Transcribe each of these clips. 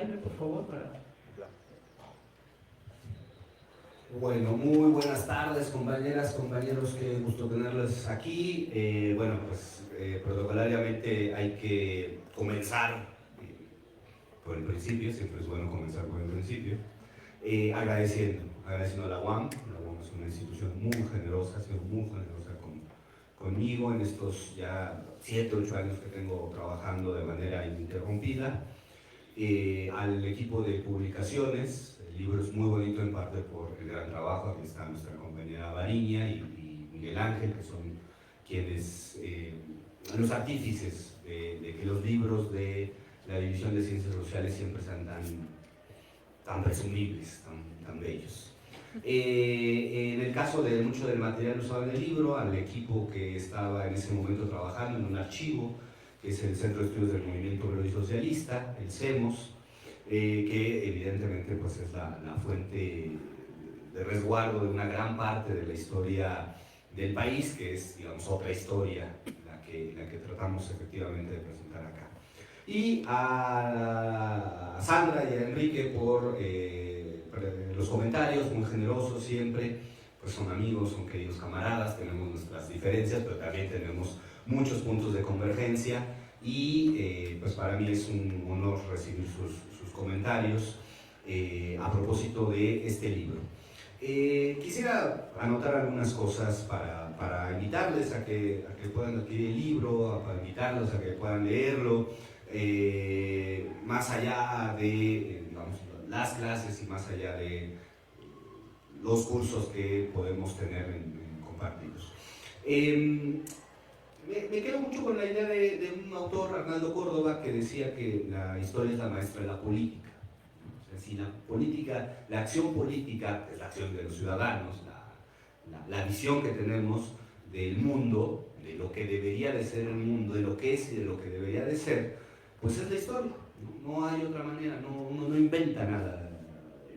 Jaime, por favor, para... Bueno, muy buenas tardes, compañeras, compañeros, qué gusto tenerles aquí. Protocolariamente hay que comenzar por el principio, siempre es bueno comenzar por el principio, agradeciendo a la UAM. La UAM es una institución muy generosa, ha sido muy generosa conmigo en estos ya 7, 8 años que tengo trabajando de manera ininterrumpida. Al equipo de publicaciones. El libro es muy bonito en parte por el gran trabajo. Aquí está nuestra compañera Variña y Miguel Ángel, que son quienes, los artífices de que los libros de la División de Ciencias Sociales siempre sean tan presumibles, tan bellos. En el caso de mucho del material usado en el libro, al equipo que estaba en ese momento trabajando en un archivo, que es el Centro de Estudios del Movimiento Obrero y Socialista, el CEMOS, que evidentemente pues, es la fuente de resguardo de una gran parte de la historia del país, que es, digamos, otra historia la que tratamos efectivamente de presentar acá. Y a Sandra y a Enrique por los comentarios, muy generosos siempre, pues son amigos, son queridos camaradas, tenemos nuestras diferencias, pero también tenemos muchos puntos de convergencia y pues para mí es un honor recibir sus comentarios a propósito de este libro. Quisiera anotar algunas cosas para invitarles a que puedan adquirir el libro, para invitarlos a que puedan leerlo, más allá de digamos, las clases y más allá de los cursos que podemos tener en compartidos. Me quedo mucho con la idea de un autor, Arnaldo Córdoba, que decía que la historia es la maestra de la política. O sea, si la política, la acción política es la acción de los ciudadanos, la visión que tenemos del mundo, de lo que debería de ser el mundo, de lo que es y de lo que debería de ser, pues es la historia. No hay otra manera, uno no inventa nada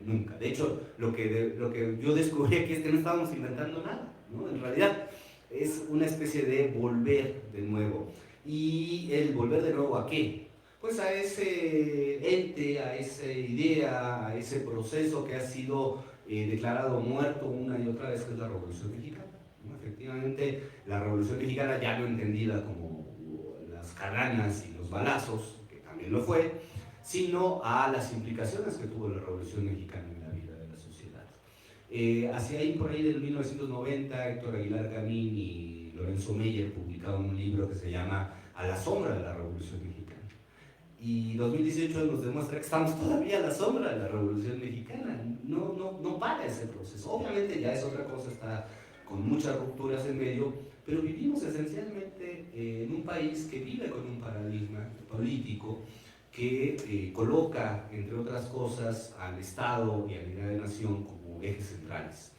nunca. De hecho, lo que yo descubrí aquí es que no estábamos inventando nada, ¿no? En realidad, es una especie de volver de nuevo. ¿Y el volver de nuevo a qué? Pues a ese ente, a esa idea, a ese proceso que ha sido declarado muerto una y otra vez, que es la Revolución Mexicana, ¿no? Efectivamente, la Revolución Mexicana, ya no entendida como las caranas y los balazos, que también lo fue, sino a las implicaciones que tuvo la Revolución Mexicana en la vida de la sociedad. Hacia ahí, por ahí del 1990, Héctor Aguilar Camín y Lorenzo Meyer publicaron un libro que se llama A la sombra de la Revolución Mexicana. Y 2018 nos demuestra que estamos todavía a la sombra de la Revolución Mexicana. No para ese proceso. Obviamente ya es otra cosa, está con muchas rupturas en medio, pero vivimos esencialmente en un país que vive con un paradigma político que coloca, entre otras cosas, al Estado y a la idea de nación como ejes centrales.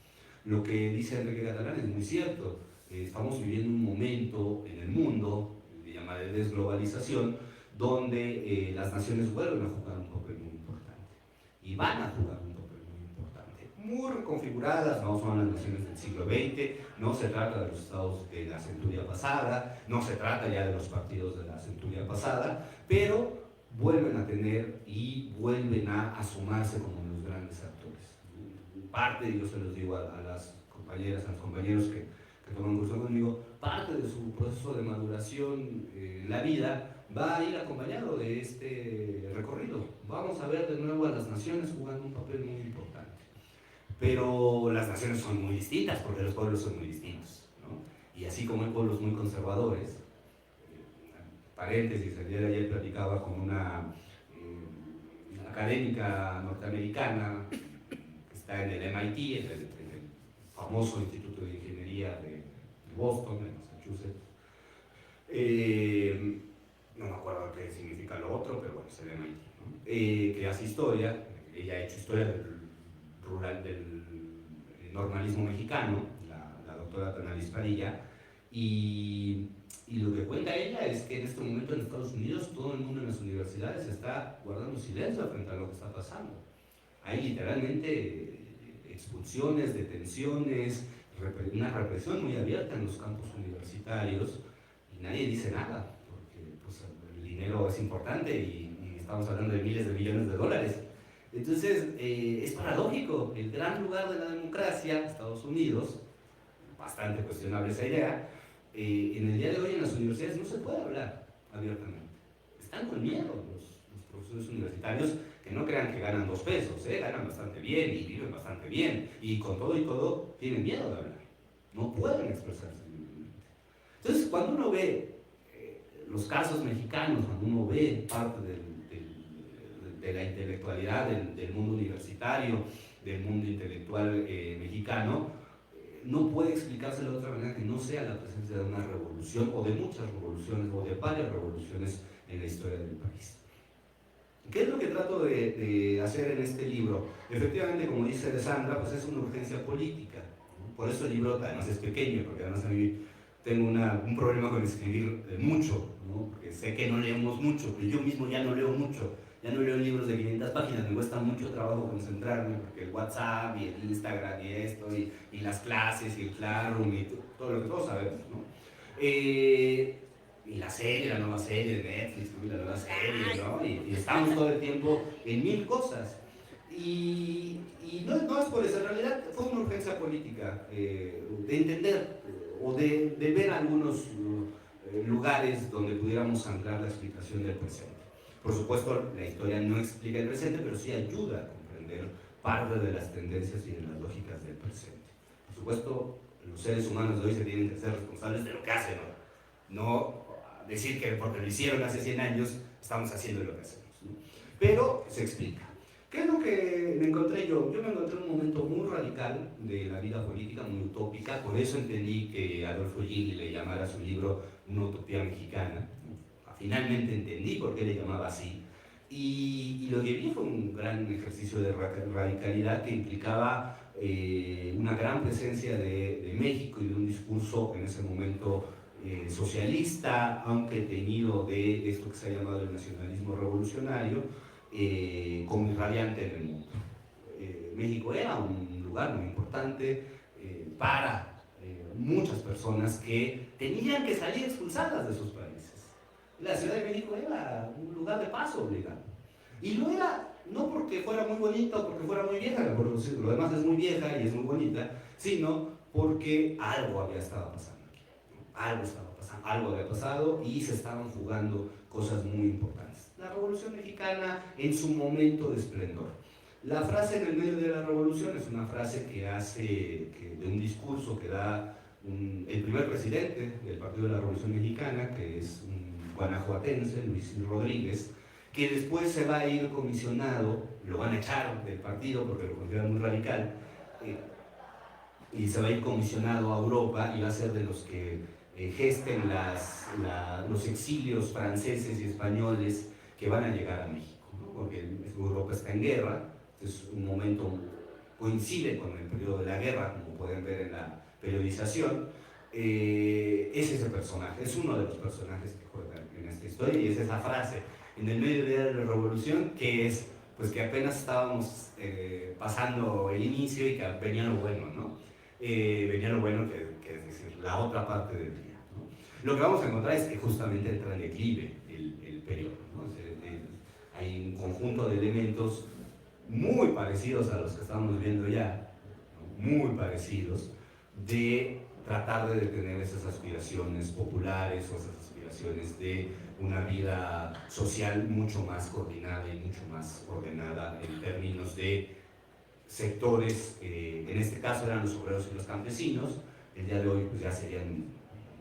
Lo que dice Enrique Catalán es muy cierto. Estamos viviendo un momento en el mundo, llamado de desglobalización, donde las naciones vuelven a jugar un papel muy importante y van a jugar un papel muy importante, muy reconfiguradas. No son las naciones del siglo XX, no se trata de los estados de la centuria pasada, no se trata ya de los partidos de la centuria pasada, pero vuelven a tener y vuelven a asomarse como los grandes actores. Parte, yo se los digo a las compañeras, a los compañeros que toman curso conmigo, parte de su proceso de maduración en la vida va a ir acompañado de este recorrido. Vamos a ver de nuevo a las naciones jugando un papel muy importante. Pero las naciones son muy distintas porque los pueblos son muy distintos, ¿no? Y así como hay pueblos muy conservadores, paréntesis, ayer platicaba con una académica norteamericana que está en el MIT, en el famoso Instituto de Ingeniería de Boston, en Massachusetts. No me acuerdo qué significa lo otro, pero bueno, es el MIT, ¿no? Que hace historia. Ella ha hecho historia del normalismo mexicano, la doctora Tanalis Padilla, y lo que cuenta ella es que en este momento en Estados Unidos todo el mundo en las universidades está guardando silencio frente a lo que está pasando. Hay literalmente expulsiones, detenciones, una represión muy abierta en los campus universitarios y nadie dice nada, porque pues, el dinero es importante y estamos hablando de miles de millones de dólares. Entonces, es paradójico, el gran lugar de la democracia, Estados Unidos, bastante cuestionable esa idea, en el día de hoy en las universidades no se puede hablar abiertamente. Están con miedo los profesores universitarios, que no crean que ganan 2 pesos, ganan bastante bien y viven bastante bien, y con todo y todo tienen miedo de hablar, no pueden expresarse libremente. Entonces, cuando uno ve los casos mexicanos, cuando uno ve parte de la intelectualidad del mundo universitario, del mundo intelectual mexicano, no puede explicarse de otra manera que no sea la presencia de una revolución, o de muchas revoluciones, o de varias revoluciones en la historia del país. ¿Qué es lo que trato de hacer en este libro? Efectivamente, como dice Alessandra, pues es una urgencia política, ¿no? Por eso el libro además es pequeño, porque además a mí tengo un problema con escribir mucho, ¿no? Porque sé que no leemos mucho, pero yo mismo ya no leo mucho, ya no leo libros de 500 páginas, me cuesta mucho trabajo concentrarme, porque el WhatsApp y el Instagram y esto, y las clases y el Classroom y todo lo que todos sabemos, ¿no? Y la serie, la nueva serie de Netflix, ¿no? Y la nueva serie, ¿no? Y estamos todo el tiempo en 1000 cosas. Y no es por eso, en realidad fue una urgencia política de entender o de ver algunos lugares donde pudiéramos anclar la explicación del presente. Por supuesto, la historia no explica el presente, pero sí ayuda a comprender parte de las tendencias y de las lógicas del presente. Por supuesto, los seres humanos de hoy se tienen que ser responsables de lo que hacen, no decir que porque lo hicieron hace 100 años estamos haciendo lo que hacemos, ¿no? Pero se explica. ¿Qué es lo que me encontré yo? Yo me encontré en un momento muy radical de la vida política, muy utópica, por eso entendí que Adolfo Gili le llamara a su libro Una utopía mexicana. Finalmente entendí por qué le llamaba así, y lo que vi fue un gran ejercicio de radicalidad que implicaba una gran presencia de México y de un discurso en ese momento socialista, aunque teñido de esto que se ha llamado el nacionalismo revolucionario, como irradiante en el mundo. México era un lugar muy importante para muchas personas que tenían que salir expulsadas de sus países. La Ciudad de México era un lugar de paso obligado. Y no era, no porque fuera muy bonita o porque fuera muy vieja, porque lo demás es muy vieja y es muy bonita, sino porque algo había estado pasando aquí, ¿no? Algo estaba pasando, algo había pasado y se estaban jugando cosas muy importantes. La Revolución Mexicana en su momento de esplendor. La frase en el medio de la revolución es una frase que hace, de un discurso que da el primer presidente del Partido de la Revolución Mexicana, que es un guanajuatense, Luis Rodríguez, que después se va a ir comisionado, lo van a echar del partido porque lo consideran muy radical, y se va a ir comisionado a Europa y va a ser de los que gesten los exilios franceses y españoles que van a llegar a México, ¿no? Porque Europa está en guerra, entonces un momento coincide con el periodo de la guerra, como pueden ver en la periodización. Es ese personaje, es uno de los personajes que juegan en esta historia, y es esa frase en el medio de la revolución, que es pues que apenas estábamos pasando el inicio y que venía lo bueno, ¿no? Venía lo bueno, que es decir, la otra parte del día, ¿no? Lo que vamos a encontrar es que justamente entra en declive el periodo, ¿no? Hay un conjunto de elementos muy parecidos a los que estamos viendo ya, ¿no? Muy parecidos, de tratar de detener esas aspiraciones populares o esas aspiraciones de una vida social mucho más coordinada y mucho más ordenada en términos de sectores, en este caso eran los obreros y los campesinos, el día de hoy pues ya serían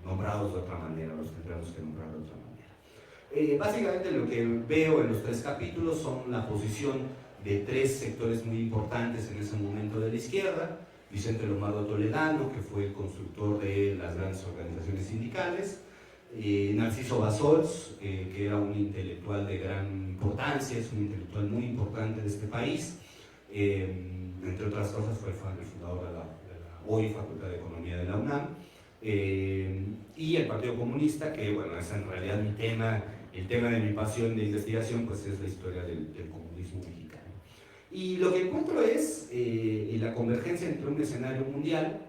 nombrados de otra manera, los tendremos que nombrar de otra manera. Básicamente lo que veo en los 3 capítulos son la posición de 3 sectores muy importantes en ese momento de la izquierda: Vicente Lombardo Toledano, que fue el constructor de las grandes organizaciones sindicales; Narciso Bassols, que era un intelectual de gran importancia, es un intelectual muy importante de este país, entre otras cosas fue el fundador de la hoy Facultad de Economía de la UNAM, y el Partido Comunista, que bueno, es en realidad mi tema, el tema de mi pasión de investigación, pues es la historia del comunismo mexicano. Y lo que encuentro es la convergencia entre un escenario mundial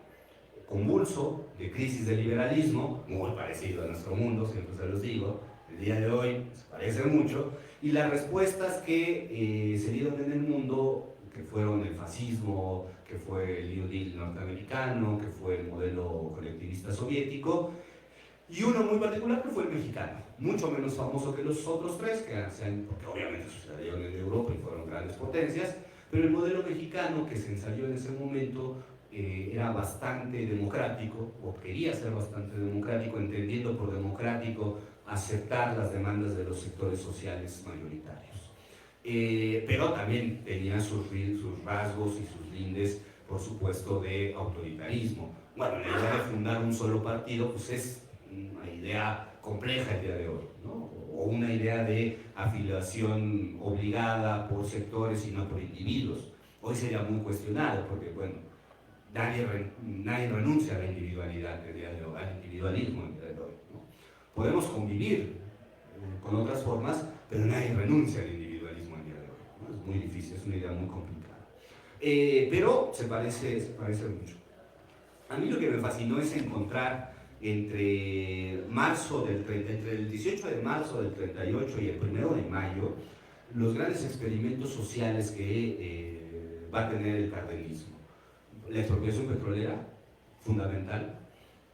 convulso, de crisis de liberalismo, muy parecido a nuestro mundo, siempre se los digo, el día de hoy se parece mucho, Y las respuestas que se dieron en el mundo, que fueron el fascismo, que fue el New Deal norteamericano, que fue el modelo colectivista soviético, y uno muy particular que fue el mexicano, mucho menos famoso que los otros tres, porque obviamente sucedieron en Europa y fueron grandes potencias, pero el modelo mexicano que se ensayó en ese momento era bastante democrático, o quería ser bastante democrático, entendiendo por democrático aceptar las demandas de los sectores sociales mayoritarios. Pero también tenía sus rasgos y sus lindes, por supuesto, de autoritarismo. Bueno, la idea de fundar un solo partido pues es una idea compleja el día de hoy, ¿no? O una idea de afiliación obligada por sectores y no por individuos. Hoy sería muy cuestionado porque, bueno, nadie renuncia a la individualidad el día de hoy, al individualismo el día de hoy, ¿no? Podemos convivir con otras formas, pero nadie renuncia al individualismo el día de hoy, ¿no? Es muy difícil, es una idea muy complicada. Pero se parece mucho. A mí lo que me fascinó es encontrar entre el 18 de marzo del 38 y el 1 de mayo, los grandes experimentos sociales que va a tener el cardenismo. La expropiación petrolera, fundamental.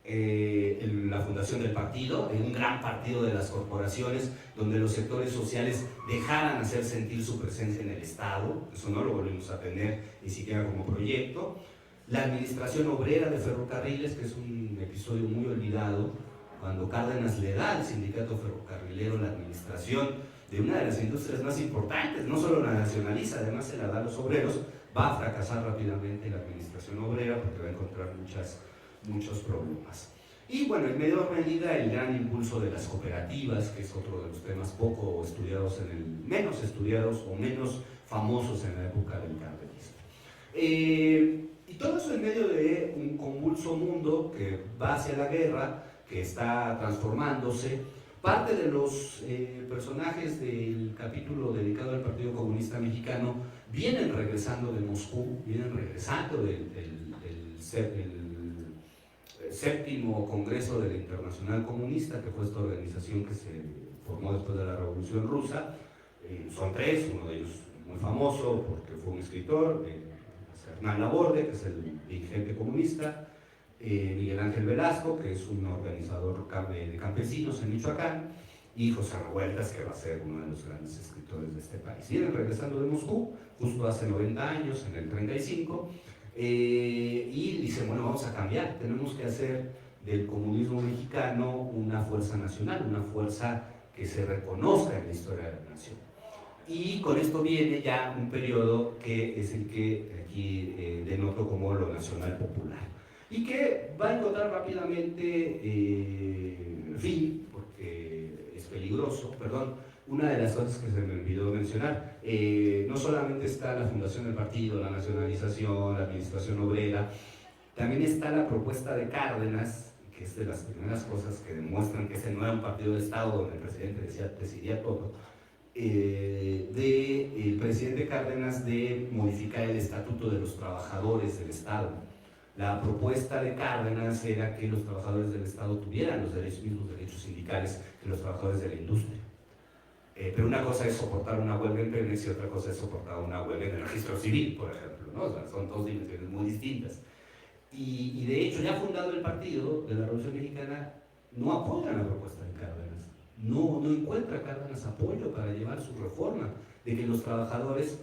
La fundación del partido, un gran partido de las corporaciones, donde los sectores sociales dejaran hacer sentir su presencia en el Estado. Eso no lo volvemos a tener ni siquiera como proyecto. La administración obrera de ferrocarriles, que es un episodio muy olvidado, cuando Cárdenas le da al sindicato ferrocarrilero la administración de una de las industrias más importantes, no solo la nacionaliza, además se la da a los obreros, va a fracasar rápidamente la administración obrera porque va a encontrar muchos problemas. Y bueno, en menor medida el gran impulso de las cooperativas, que es otro de los temas poco estudiados menos estudiados o menos famosos en la época del cardenismo. Y todo eso en medio de un convulso mundo que va hacia la guerra, que está transformándose. Parte de los personajes del capítulo dedicado al Partido Comunista Mexicano vienen regresando de Moscú, vienen regresando del séptimo Congreso de la Internacional Comunista, que fue esta organización que se formó después de la Revolución Rusa. Son tres, uno de ellos muy famoso porque fue un escritor, Hernán Laborde, que es el dirigente comunista, Miguel Ángel Velasco, que es un organizador de campesinos en Michoacán, y José Revueltas, que va a ser uno de los grandes escritores de este país. Vienen regresando de Moscú, justo hace 90 años, en el 35, y dicen, bueno, vamos a cambiar, tenemos que hacer del comunismo mexicano una fuerza nacional, una fuerza que se reconozca en la historia de la nación. Y con esto viene ya un periodo que es el que aquí denoto como lo nacional popular. Y que va a encontrar rápidamente fin, porque es peligroso, una de las cosas que se me olvidó mencionar. No solamente está la fundación del partido, la nacionalización, la administración obrera, también está la propuesta de Cárdenas, que es de las primeras cosas que demuestran que ese no era un partido de Estado donde el presidente decidía todo. Del presidente Cárdenas de modificar el estatuto de los trabajadores del Estado. La propuesta de Cárdenas era que los trabajadores del Estado tuvieran los mismos derechos sindicales que los trabajadores de la industria. Pero una cosa es soportar una huelga en Pemex y otra cosa es soportar una huelga en el registro civil, por ejemplo, ¿no? O sea, son dos dimensiones muy distintas. Y de hecho, ya fundado el partido de la Revolución Mexicana, no apoyan la propuesta de Cárdenas. No encuentra Cárdenas apoyo para llevar su reforma de que los trabajadores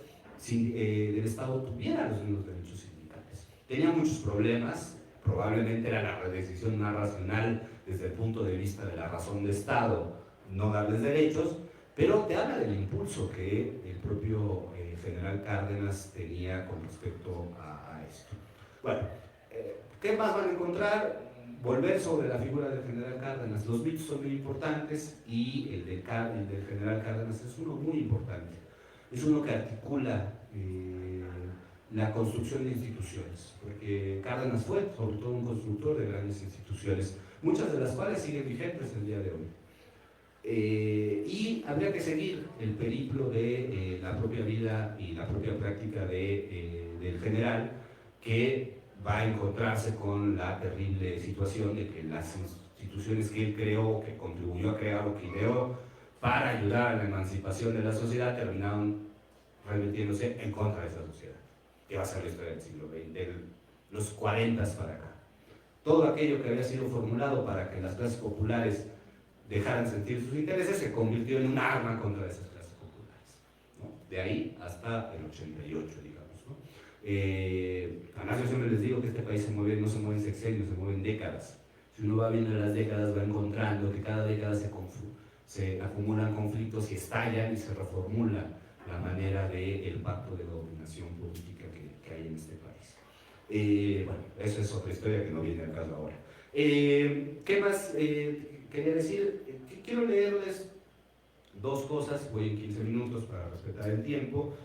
del Estado tuvieran los mismos derechos sindicales. Tenía muchos problemas, probablemente era la decisión más racional desde el punto de vista de la razón de Estado no darles derechos, pero te habla del impulso que el propio general Cárdenas tenía con respecto a esto. Bueno, ¿qué más van a encontrar? Volver sobre la figura del general Cárdenas. Los mitos son muy importantes y el del general Cárdenas es uno muy importante. Es uno que articula la construcción de instituciones, porque Cárdenas fue sobre todo un constructor de grandes instituciones, muchas de las cuales siguen vigentes el día de hoy. Y habría que seguir el periplo de la propia vida y la propia práctica del general, que va a encontrarse con la terrible situación de que las instituciones que él creó, que contribuyó a crear o que ideó, para ayudar a la emancipación de la sociedad, terminaron revirtiéndose en contra de esa sociedad, que va a ser la historia del siglo XX, de los 40 para acá. Todo aquello que había sido formulado para que las clases populares dejaran sentir sus intereses se convirtió en un arma contra esas clases populares, ¿no? De ahí hasta el 88, digamos, ¿no? Además, yo siempre les digo que este país se mueve, no se mueve en sexenios, se mueve en décadas. Si uno va viendo las décadas, va encontrando que cada década se acumulan conflictos y estallan y se reformula la manera del pacto de dominación política que hay en este país. Bueno, eso es otra historia que no viene al caso ahora. ¿Qué más quería decir? Quiero leerles dos cosas, voy en 15 minutos para respetar el tiempo,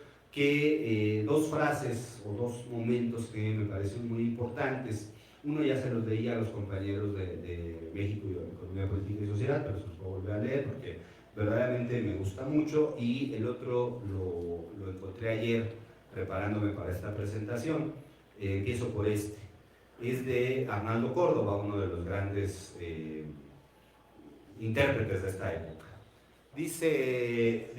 dos frases o dos momentos que me parecen muy importantes. Uno ya se los leía a los compañeros de México y de Economía Política y Sociedad, pero se los puedo volver a leer porque verdaderamente me gusta mucho, y el otro lo encontré ayer preparándome para esta presentación. Empiezo por este. Es de Arnaldo Córdoba, uno de los grandes intérpretes de esta época. Dice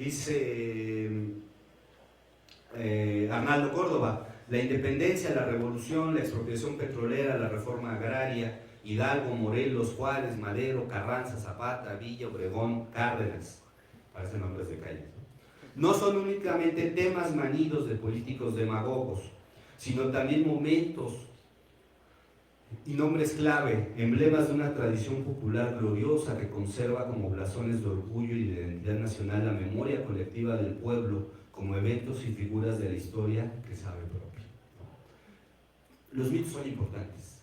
Arnaldo Córdoba: la independencia, la revolución, la expropiación petrolera, la reforma agraria, Hidalgo, Morelos, Juárez, Madero, Carranza, Zapata, Villa, Obregón, Cárdenas, parecen nombres de calles, no son únicamente temas manidos de políticos demagogos, sino también momentos y nombres clave, emblemas de una tradición popular gloriosa que conserva como blasones de orgullo y de identidad nacional la memoria colectiva del pueblo, como eventos y figuras de la historia que sabe propia. Los mitos son importantes,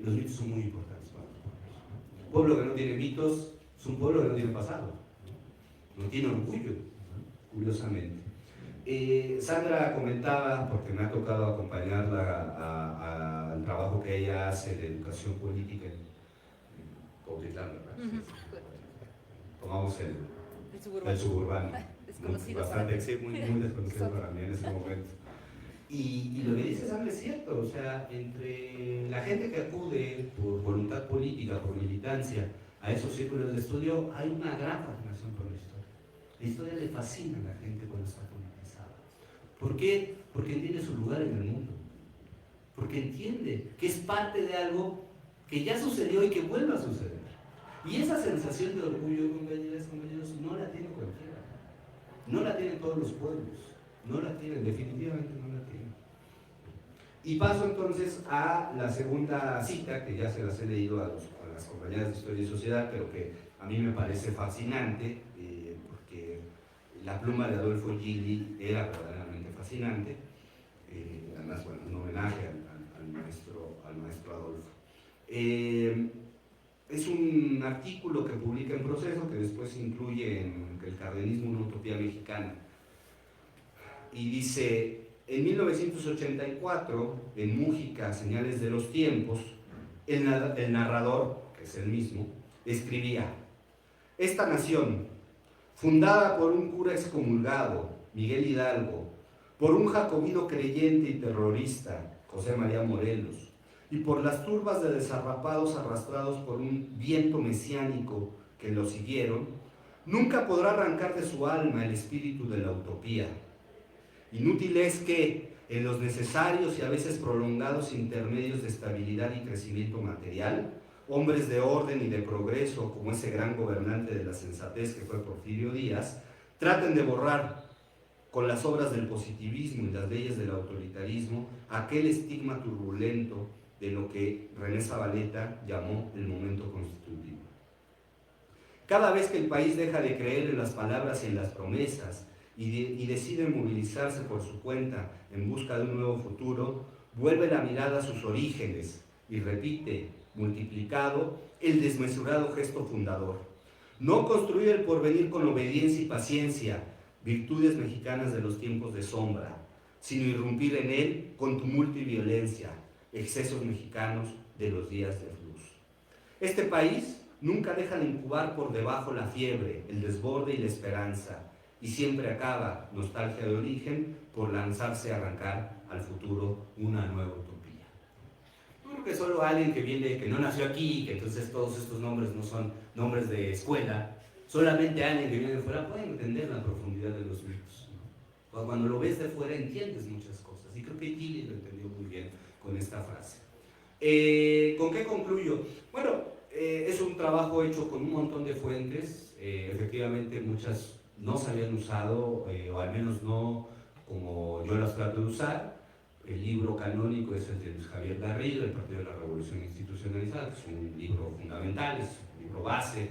los mitos son muy importantes para los pueblos. Un pueblo que no tiene mitos es un pueblo que no tiene pasado, no tiene orgullo, ¿no? Curiosamente. Sandra comentaba, porque me ha tocado acompañarla al trabajo que ella hace de educación política en Cuautitlán, ¿verdad? Sí. Tomamos el suburbano. Bastante, sí, muy desconocido para mí en ese momento. Y lo que dice Sandra es cierto, o sea, entre la gente que acude por voluntad política, por militancia, a esos círculos de estudio, hay una gran fascinación por la historia. La historia le fascina a la gente cuando está politizada. ¿Por qué? Porque entiende su lugar en el mundo. Porque entiende que es parte de algo que ya sucedió y que vuelve a suceder. Y esa sensación de orgullo, compañeras, compañeros, no la tiene cualquiera. No la tienen todos los pueblos. No la tienen, definitivamente no la tienen. Y paso entonces a la segunda cita, que ya se las he leído a las compañeras de Historia y Sociedad, pero que a mí me parece fascinante, porque la pluma de Adolfo Gili era verdaderamente fascinante. Además, bueno, un homenaje al maestro Adolfo. Es un artículo que publica en Proceso, que después se incluye en El cardenismo, una utopía mexicana. Y dice: en 1984, en Mújica, Señales de los Tiempos, el narrador, que es el mismo, escribía: esta nación, fundada por un cura excomulgado, Miguel Hidalgo, por un jacobino creyente y terrorista, José María Morelos, y por las turbas de desarrapados arrastrados por un viento mesiánico que lo siguieron, nunca podrá arrancar de su alma el espíritu de la utopía. Inútil es que, en los necesarios y a veces prolongados intermedios de estabilidad y crecimiento material, hombres de orden y de progreso, como ese gran gobernante de la sensatez que fue Porfirio Díaz, traten de borrar con las obras del positivismo y las leyes del autoritarismo aquel estigma turbulento de lo que René Zabaleta llamó el momento constitutivo. Cada vez que el país deja de creer en las palabras y en las promesas y decide movilizarse por su cuenta en busca de un nuevo futuro, vuelve la mirada a sus orígenes y repite, multiplicado, el desmesurado gesto fundador. No construir el porvenir con obediencia y paciencia, virtudes mexicanas de los tiempos de sombra, sino irrumpir en él con tumulto y violencia, excesos mexicanos de los días de luz. Este país nunca deja de incubar por debajo la fiebre, el desborde y la esperanza, y siempre acaba, nostalgia de origen, por lanzarse a arrancar al futuro una nueva utopía. Yo creo que solo alguien que no nació aquí, que entonces todos estos nombres no son nombres de escuela, solamente alguien que viene de fuera puede entender la profundidad de los mitos, ¿no? Cuando lo ves de fuera entiendes muchas cosas, y creo que Gili lo entendió muy bien con esta frase. ¿Con qué concluyo? Bueno, es un trabajo hecho con un montón de fuentes, efectivamente muchas no se habían usado, o al menos no como yo las trato de usar. El libro canónico es el de Luis Javier Garrido, El Partido de la Revolución Institucionalizada, que es un libro fundamental, es un libro base.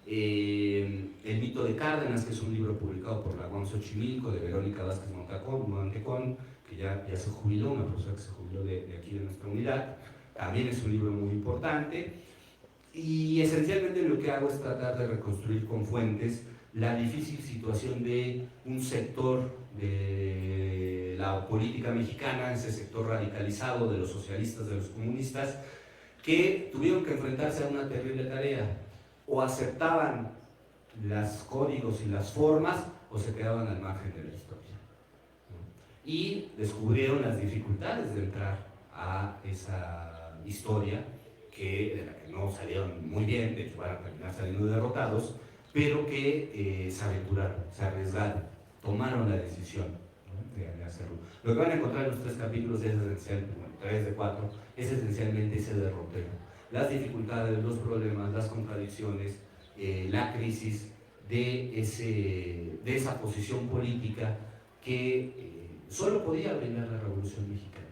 El mito de Cárdenas, que es un libro publicado por la UAM Xochimilco, de Verónica Vázquez Montecón, que ya se jubiló, una profesora que se jubiló de aquí de nuestra unidad. También es un libro muy importante. Y esencialmente lo que hago es tratar de reconstruir con fuentes la difícil situación de un sector de la política mexicana, ese sector radicalizado de los socialistas, de los comunistas, que tuvieron que enfrentarse a una terrible tarea: o aceptaban los códigos y las formas, o se quedaban al margen de la historia, ¿no? Y descubrieron las dificultades de entrar a esa historia, de la que no salieron muy bien, de hecho van a terminar saliendo derrotados, pero que se aventuraron, se arriesgaron, tomaron la decisión, ¿no?, de hacerlo. Lo que van a encontrar en los 3 capítulos es esencial, bueno, 3 de 4, es esencialmente ese derrotero. Las dificultades, los problemas, las contradicciones, la crisis de esa posición política que solo podía brindar la Revolución Mexicana.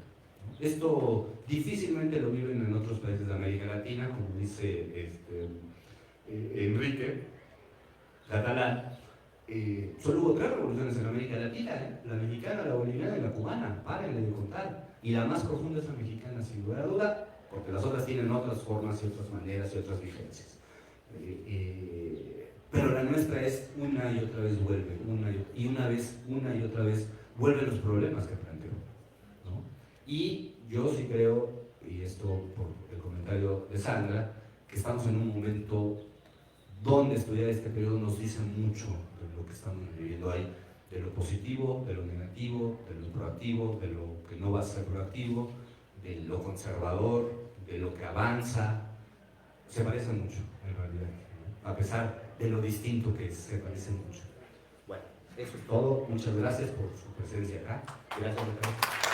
Esto difícilmente lo viven en otros países de América Latina, como dice Enrique Catalán. Solo hubo 3 revoluciones en América Latina, la mexicana, la boliviana y la cubana, párenle de contar. Y la más profunda es la mexicana, sin lugar a duda, porque las otras tienen otras formas y otras maneras y otras vigencias. Pero la nuestra es una y otra vez vuelve, una y otra vez vuelven los problemas que planteó, ¿no? Y yo sí creo, y esto por el comentario de Sandra, que estamos en un momento donde estudiar este periodo nos dice mucho de lo que estamos viviendo ahí, de lo positivo, de lo negativo, de lo proactivo, de lo que no va a ser proactivo, de lo conservador, de lo que avanza. Se parecen mucho, en realidad, ¿no? A pesar de lo distinto que es, se parecen mucho. Bueno, eso es todo. Muchas gracias por su presencia acá. Gracias, Ricardo.